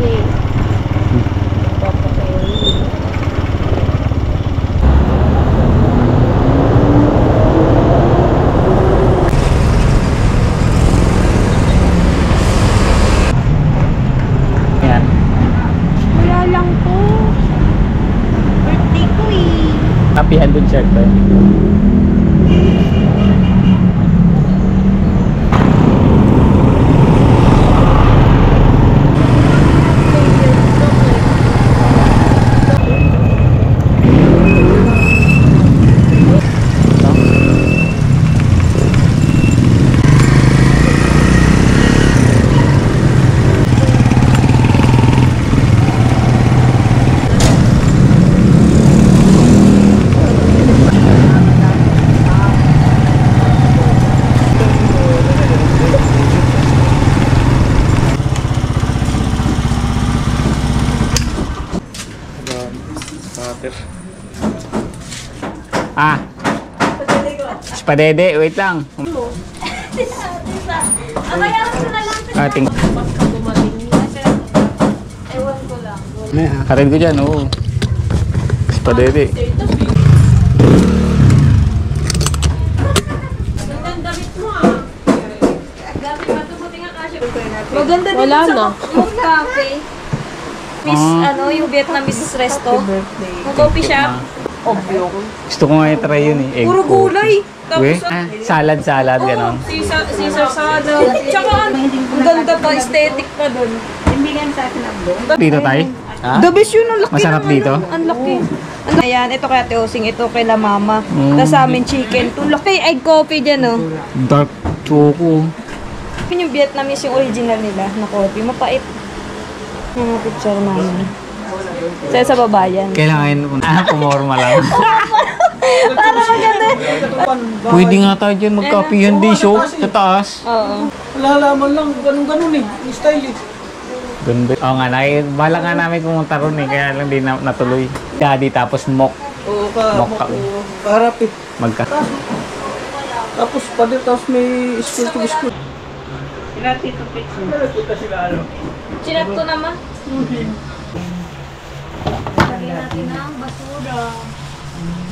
eh. Yan. Wala lang po. Birthday ko eh. Happy handle shirt ba? Ah. Spadede, wait lang. Ating. Ewan ko lang. Karin ko dyan, oo. Spadede. Maganda din Wala sa na. yung cafe. Ano, yung Vietnamese resto. Yung coffee shop. Gusto ko nga i-try yun eh. Egg Puro coffee. gulay. Uy, salad, ganon. Caesar salad. Tsaka ang ganda pa, aesthetic pa dun. Dito tayo? The best yun, ang laki. Masarap ng dito? Ano, ang laki. Ayan, ito kay Ate Osing, ito kay La Mama. Tapos sa amin chicken. Ito laki, egg coffee dyan, oh. Dark choco. Yun yung Vietnamese, yung original nila na coffee. Mapait. Yung mga picture namin. Sa babayan. Kailangan pumorma lang. Para maganda. Pwede nga tayo dyan magkapihan di show sa taas. Oo. Lalaman lang, ganun-ganun eh. Yung style eh. Ganda. Oo nga, bala nga namin pumunta ron eh, kaya lang di natuloy. Kadi tapos mock. Oo, Mocha. Harap eh. Magka. Tapos pader, tapos may school to school. Chinat ko naman. Lagyan natin ang basura.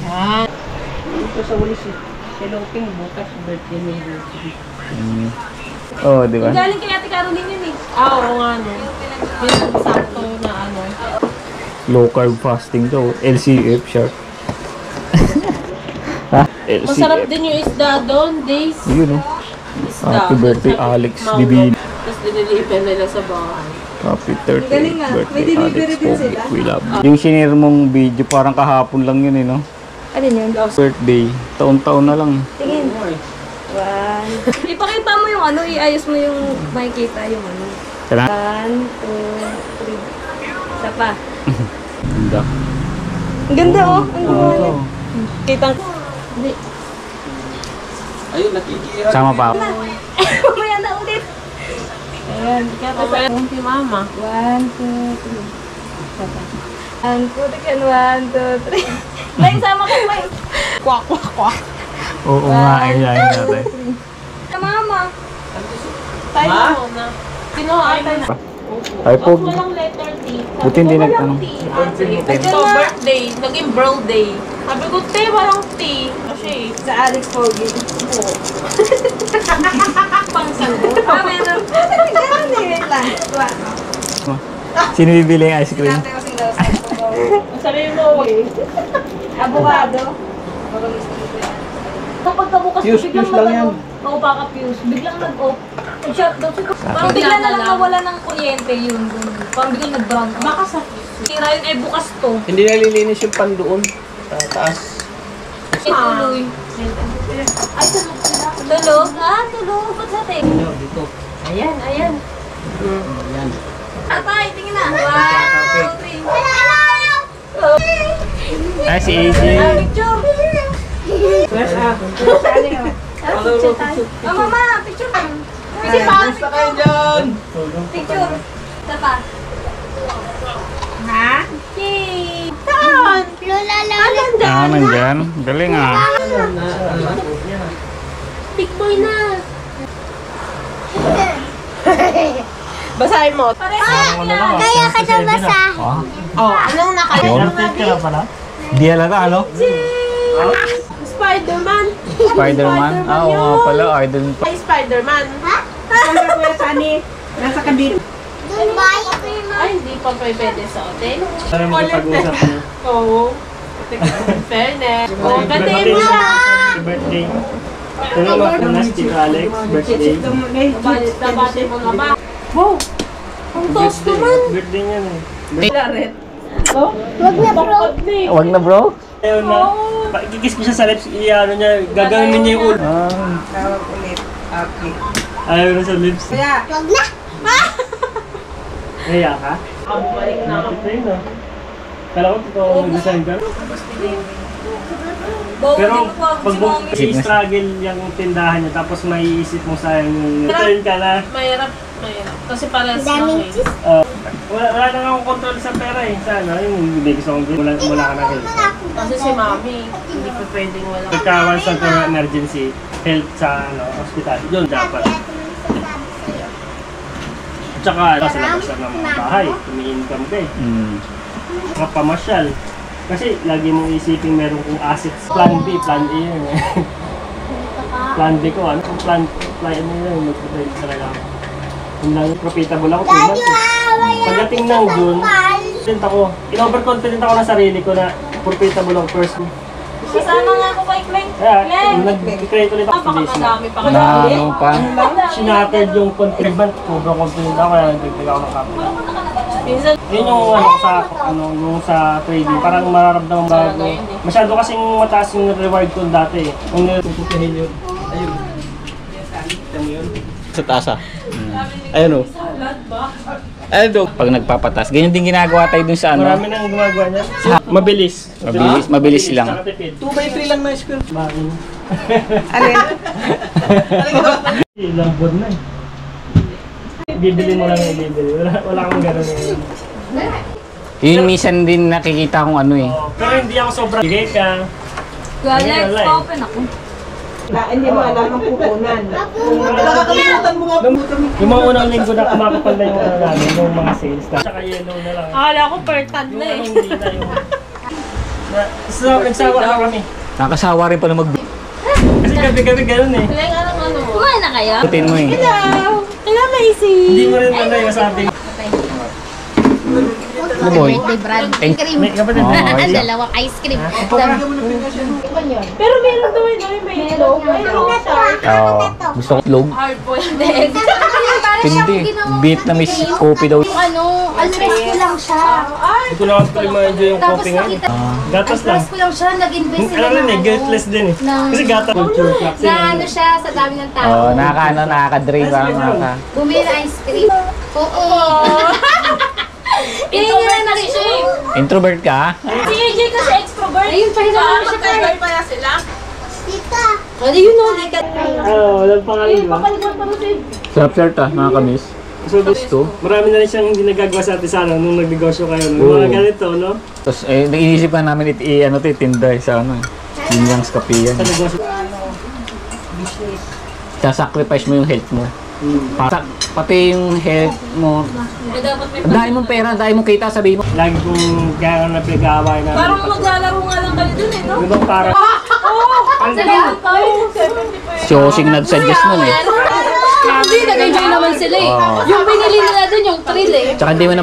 Yan. Dito sa walis eh. Heloping, bukas birthday ni birthday. Oo, di ba? Galing kay Ate Caroline yun eh. Oo nga no. Yun ang sakto na ano. Low carb fasting daw. LCF shark. Ha? LCF. Masarap din yung isda doon, days. Yun o. Isda. Happy birthday, Alex Divine. Tapos dinilipan nila sa bahay. Happy 30th Galing nga. May birthday, delivery Alex din Pogi. sila. We love you. Yung sinare mong video, parang kahapon lang yun eh, no? Ano yun? Birthday. Taon-taon na lang. Tingin. One. Ipakita mo yung ano, iayos mo yung makikita yung ano. Kailangan. 1, 2, 3. Isa pa. Ganda. Ang ganda oh. Ang gawa niya. Kitang... Hindi. Ayun, nakikira. Sama pa ako. Mamaya na ulit. Ayan, kaya pa si mama. 1, 2, 3. Isa pa. 1, 2, 3. 1, 2, 3. May sama ka pa. Kwak, kwak, kwak. Oo nga, ay natin. Sa mama. Tayo na muna. Kinuha tayo na. Ay, Pag Pogi. walang letter T. Buti hindi nag-ano. Ito birthday, naging birthday. Sabi ko, te, walang T. Kasi, Sa Alex Pogi. pangsago. Meron. Ganun eh. Wait lang. Sino bibili yung ice cream? Sabi mo, Avocado. Kapag kabukas ko, biglang nag-off. Oo, baka fuse. Biglang nag-off. Shut down. Parang bigla na lang nawala ng kuryente yun. Parang biglang nag-brown. baka sa... Tira yun, eh bukas to. Hindi nalilinis yung pan doon. Sa taas. Tuloy. Ay, tulog sila. Tulog? Ah, tulog. Ba't natin? Dito. Ayan, ayan. Ayan. Tatay, tingin na. 1, 2, 3. Ah, si AJ. Ah, picture. Fresh ah. Ah, picture tayo. Oh, mama, picture ka. Picture pa. Basta kayo dyan! Picture. Isa pa. Ha? Yay! Saan? Lola, lola. Ah, nandyan. Galing ah. Big boy na. Basahin mo. Kaya ka na basahin. Oh, anong nakalagay? Artist ka na pala? Di halata, ano? Spider-Man. Spider-Man? Ah, oo nga pala, idol. Ay, Spider-Man. Ha? Nasa kabila. Dubai. Ay, hindi pa pwede sa hotel. Para makipag-usap niya. Oo. Fairness. Oh, gatiin mo siya. Happy birthday. Sabi mo, Kunas, Tito Alex, birthday. Nabati mo na ba? Wow! Ang toast naman. Birthday niya na eh. Wag na bro. Wag na, bro. Ayaw na. Kikis ko siya sa lips, ano niya, gagawin niya yung ulo. Tawag ulit. Okay. Ayaw na sa lips. Kaya, Wag na. Kaya ka? balik na ako. Ito yun ah. Kala ko totoo mag-design ka. Bawa Pero din po ako pag si mommy. i-struggle yung tindahan niya, tapos maiisip mo sayang yung return ka na. Mahirap. Kasi para sa Daming akin. cheese. Wala na akong control sa pera eh. Sana, yung hindi gusto kong wala ka na help. Kasi si mami, hindi pa pwedeng wala. Pagka once na emergency, help sa hospital, yun dapat. Tsaka, sa labas ng mga bahay, umi-income ka eh. Mga pamasyal. Kasi lagi mong isipin meron kong assets. Plan B, plan A yun eh. Plan B ko, ano? Plan ano yun, mag-provide talaga ako. Kung lang profitable ako, 2 months eh. Pagdating ng June, in-overconfident ako na sarili ko na profitable ako first. Kasama nga ako kay Clank. Kaya, nag-create ulit ako sa business. Napakadami pa Na, ano pa? Sinattered yung confident, sobrang confident ako, kaya nagdagdag ako ng capital. Minsan, Yun yung yung sa trading, parang mararamdaman bago. Masyado kasing mataas yung reward ko dati eh. Kung niliputahin yun, ayun. Sa tasa. Ayun o. Ayun o. Pag nagpapatas, ganyan din ginagawa tayo dun sa ano. Marami nang gumagawa niya. Mabilis. Mabilis lang. 2x3 lang na square. Bakit? Alin? Ilang buwan na eh. Bibili mo lang yung bibili. Wala kang gano'n eh. Yun minsan din nakikita kong ano eh. Pero hindi ako sobrang bigay ka. Alex, open ako. hindi mo alam ang pupunan. Nakakalimutan mo nga yung mga unang linggo na kumakapal na yung ano namin, yung mga sales na. Tsaka yellow na lang. Akala ko per ton Yung na ano eh. hindi na yung... Nagsawa na kami. Nakasawa rin pala mag... Kasi gabi-gabi gano'n eh. Kailangan ano mo. Kumain na kaya? Putin mo eh. Hello! Hello, Macy! Hindi mo rin ano yung masabi. Ano boy? Birthday brand. Thank Cream. May kapatid. Oh, ayos siya. Dalawang ice cream. Pero meron daw yun, may hello. Oo. Gusto ko itlog. Hard boiled egg. Hindi. Vietnamese coffee daw. Yung ano, alfres ko lang siya. Hindi ko lang actually ma-enjoy yung Tapos coffee ngayon. nakita, Gatas lang. alfres ko lang siya, nag-invest sila Ano rin eh, ng guiltless din eh. Kasi gata culture club. na ano siya, sa dami ng tao. Oo, nakaka-drink ka. Bumili ng ice cream. Oo. Introvert na siya eh. Introvert ka? Si AJ kasi extrovert. Ayun, pa rin naman siya kaya. Kaya sila? Tita. Ano yun o, di ka. Walang pangalan ba? Sarap-sarap ah, mga kamis. So gusto, marami na rin siyang hindi nagagawa sa artisano nung nagnegosyo kayo. Oo. Mga ganito, no? Tapos nag-iisip pa namin ano to, tinda sa ano eh. Yun yung skapiyan. Sa negosyo. Sasacrifice mo yung health mo. Pati yung health mo. Dahil mong pera, dahil mong kita, sabihin mo. Lagi kong gano'n na pinag-aaway na. Parang maglalaro nga lang kayo dun eh, no? Ibang para. Saan tayo? Si Osing nag-suggest nun eh. Hindi, nag-enjoy naman sila eh. Oo. Yung binili nila dun, yung thrill eh. Tsaka hindi mo na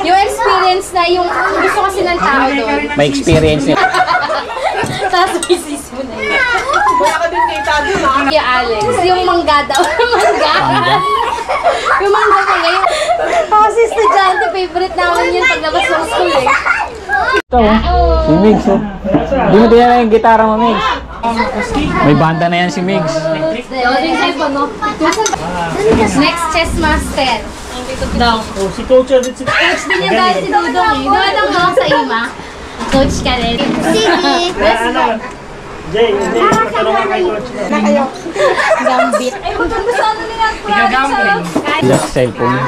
Yung experience na yung gusto kasi ng tao doon. may experience niya. Tapos isis mo na yun. Wala ka din kita doon ha? Kaya Alex, yung mangga daw. Mangga. Yung mangga ko ngayon. Kasi estudyante, favorite namin yun paglabas ng school eh. Ito, si Migs oh. Di mo din na yung gitara mo, Migs. May banda na yan si Migs. Next chess master. Oh, si Coach Edit si Coach din yung dahil si Dudong eh. Doon lang ako sa ima. Coach ka rin. Sige. ano? Jay, magtanong ka kay Coach. Gambit. Ay, maganda sa ano nila. Gagambling. Just cellphone.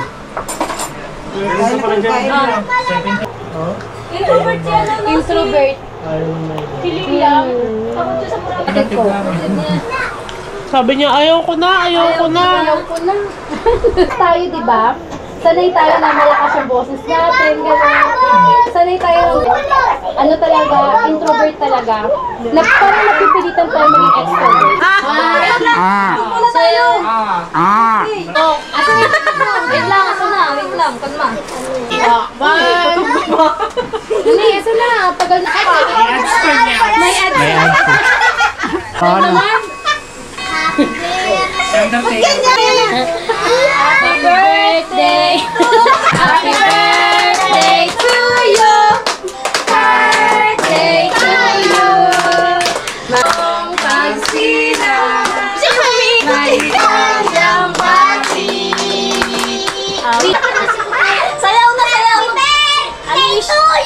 Gusto ko lang dyan. Introvert siya lang. Introvert. Ayaw na yun. Liam. Takot siya sa marami. Sabi niya, ayaw ko na. Ayaw ko na. Tayo, di ba? sanay tayo na malakas yung boses natin, gano'n. Sanay tayo, ano talaga, introvert talaga. Parang napipilitan tayo maging extrovert. Sa'yo. Wait lang, kalma. Hindi, ito na, tagal na. May ads. May ads. Ano? Happy birthday! Happy birthday to you! Birthday to you! Long pagsilang maligayang pati! Sayaw na! Unleash! Wala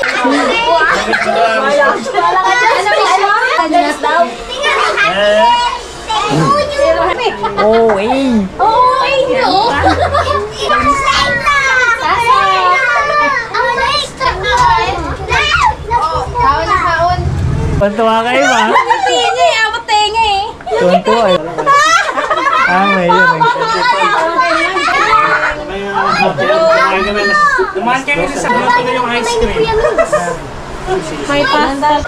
ka dyan! Unleash daw! Oh, eh. No? Kaon. Tuntua kayo ba? Tingi! Abot tingi! Tuntua eh. May yun eh. Dumaan kayo sa sagot na yung ice cream. May pasta.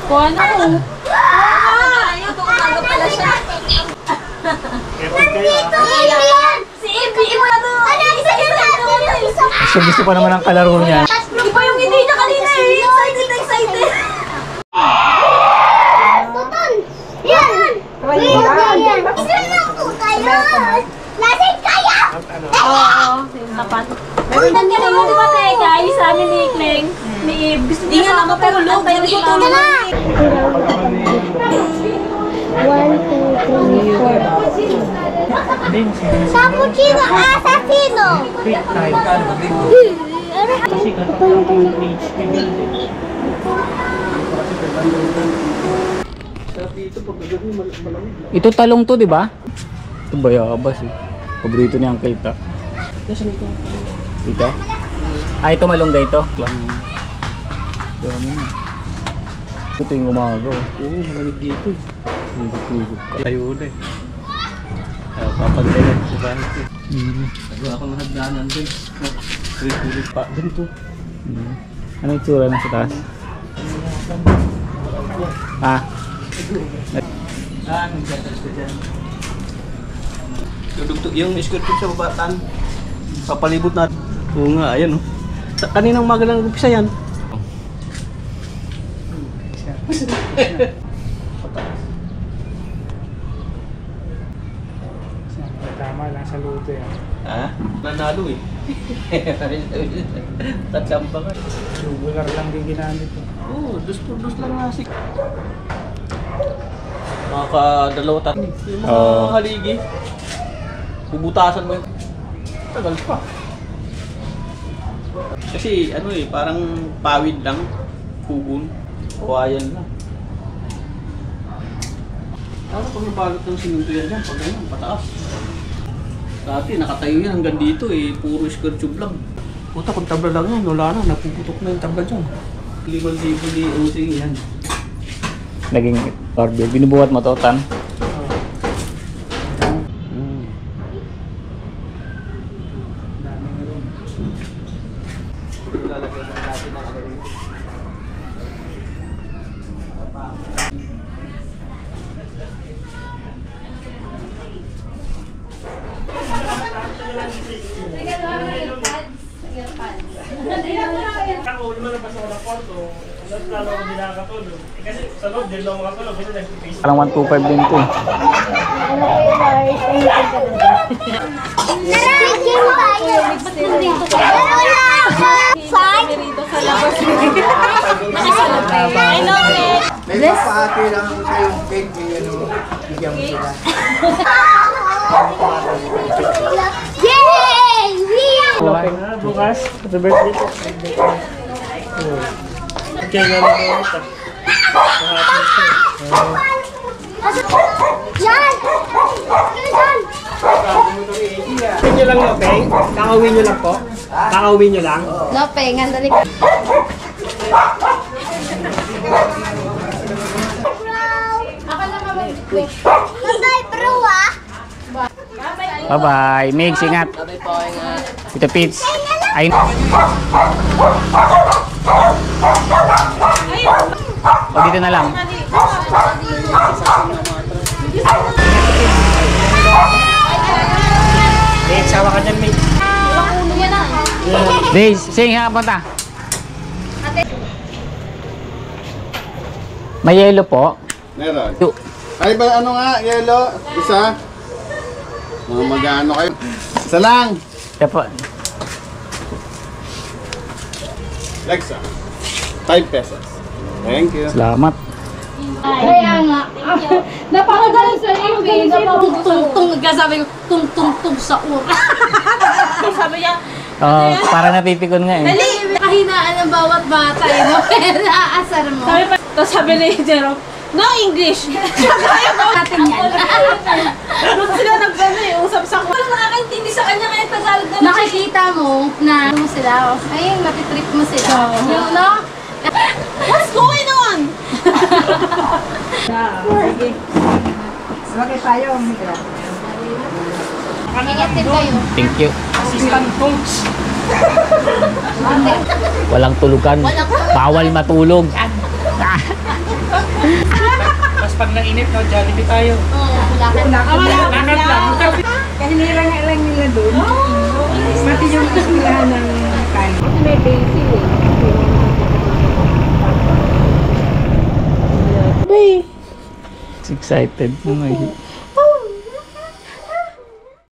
Kung ano? Ayaw, tumatagap pala siya. Careful kayo Si Ibi, mo na to! Gusto pa naman ang kalaro niya. Iba yung hindi niya kanina eh! Excited! Tuton! Yan! Lasing kayo! Oo, tapat. Meron din yan yung diba teka, yung sa amin ni Kleng, ni Ib. Gusto niya sa mga pero loob, pero tutulong na. 1, 2, 3, 4. Cappuccino assassino! Ito talong to, di ba? Ito bayabas eh. Paborito ni Uncle Ta. Ito? Ito malunggay ito. Ito yung umaga. Oo, malamig dito. Higop-higop ka. Tayo na eh. Papagalan sa bahay ko. Wala akong nahagdanan din. Kulit pa. Ganito. Ano yung tsura na sa taas? Ha? Nagtatas ka dyan. Yung skirt sa babatan, papalibot natin. Oo nga, ayan oh. Kaninang umaga lang nag-upisa yan. Tama lang sa luto yan. Ha? Nanalo eh. Tatsamba ka. Tubular lang din ginamit ko. Oo, dus lang nasik. Makakadalawa tayo. Yung mga haligi. Bubutasan mo yun. Tagal pa. Kasi ano eh, parang pawid lang. Pugon. Kawayan lang. Parang pag nabalot ng siminto yan dyan, pag ganyan, pataas. Dati nakatayo yan hanggang dito eh, puro square tube lang. Puta, kung tabla lang yan, wala na, napuputok na yung tabla dyan. 5,000 di using yan. Naging barbell. Binubuhat mo to, Tan? Ako, lima na pa sa mga kwarto. Ang lalo ako din nakakatulog. Kasi sa loob, din lang makatulog. Kasi nag-face. Parang 125 din to. Rito sa labas. Nakasalapay. I love it. May papaati lang ako sa yung cake, may ano, bigyan mo sila. Yay! Lapeng na, bukas. Happy birthday po. Kaya nga lang ako ito. Yan! Yan! Kakawin nyo lang, Lapeng? Kakawin nyo lang po? Kakawin nyo lang? No, pengan, dali. Bye, bro, ah! Bye-bye. Migs, ingat. Sabi po, ingat. Tito Pits. Ay. O, dito na lang. Migs, sawa ka dyan, Migs. Days, sing ha, punta. May yelo po. Meron. Ay ba, ano nga, yelo? Isa? Mag-ano kayo? Isa lang! Kaya po. Lexa. 5 pesos. Thank you. Salamat. Kaya nga. Napakagaling sa English. Sabi ko, tung sa ura. Sabi niya, Para napipikon nga eh. Dali! Kahinaan ng bawat bata eh. Naaasar mo. tapos sabi ni Jerome, no English. Natin yan. Doon sila nagano eh, usap sa walang nakakaintindi sa kanya kaya Tagalog na Nakikita mo na ano sila. Ayun, matitrip mo sila. Yung no? What's going on? Ingat din kayo. Thank you. Assistant coach. Walang tulugan. Bawal matulog. Mas pag nainip, no, Jollibee tayo. Wala ka na. Lakad lang. Kahinira nga lang nila doon. Pati yung kasilahan ng kain. May basil eh. Excited.